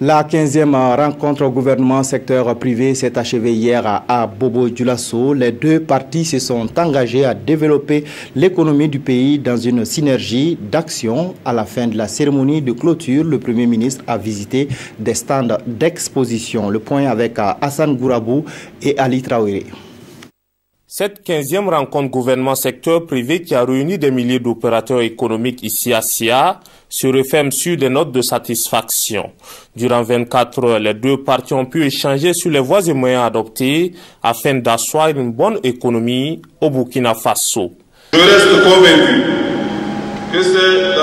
La 15e rencontre au gouvernement secteur privé s'est achevée hier à Bobo-Dioulasso. Les deux parties se sont engagées à développer l'économie du pays dans une synergie d'action. À la fin de la cérémonie de clôture, le Premier ministre a visité des stands d'exposition. Le point avec Hassan Gourabou et Ali Traoré. Cette 15e rencontre gouvernement secteur privé qui a réuni des milliers d'opérateurs économiques ici à SIA se referme sur des notes de satisfaction. Durant 24 heures, les deux parties ont pu échanger sur les voies et moyens adoptés afin d'asseoir une bonne économie au Burkina Faso. Je reste convaincu que c'est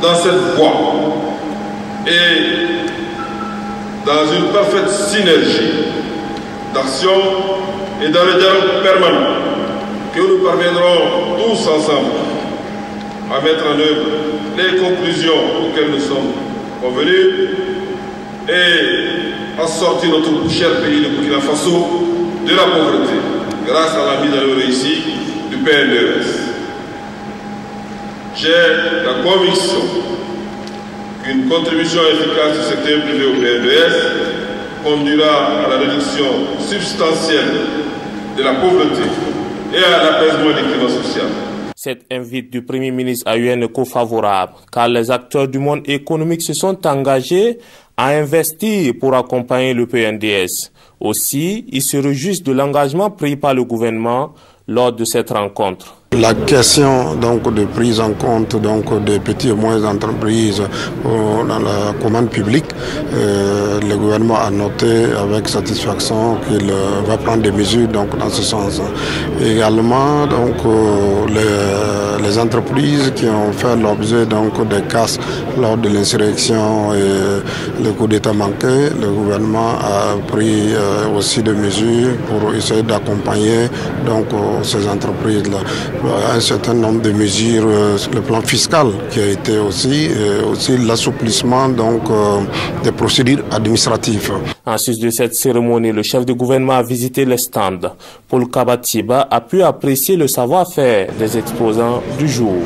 dans cette voie et dans une parfaite synergie d'action et dans le dialogue permanent que nous parviendrons tous ensemble à mettre en œuvre les conclusions auxquelles nous sommes convenus et à sortir notre cher pays de Burkina Faso de la pauvreté grâce à la mise en œuvre ici du PNDES. J'ai la conviction qu'une contribution efficace du secteur privé au PNDES conduira à la réduction substantielle de la pauvreté et à l'apaisement du climat social. Cette invite du Premier ministre a eu un écho favorable car les acteurs du monde économique se sont engagés à investir pour accompagner le PNDES. Aussi, ils se réjouissent de l'engagement pris par le gouvernement lors de cette rencontre. La question donc de prise en compte donc des petites et moyennes entreprises dans la commande publique, le gouvernement a noté avec satisfaction qu'il va prendre des mesures donc dans ce sens. Également donc les entreprises qui ont fait l'objet donc des casses lors de l'insurrection et le coup d'État manqué, le gouvernement a pris aussi des mesures pour essayer d'accompagner donc ces entreprises-là. Un certain nombre de mesures sur le plan fiscal qui a été aussi l'assouplissement donc des procédures administratives. En sus de cette cérémonie, le chef de gouvernement a visité les stands. Paul Kabatiba a pu apprécier le savoir-faire des exposants du jour.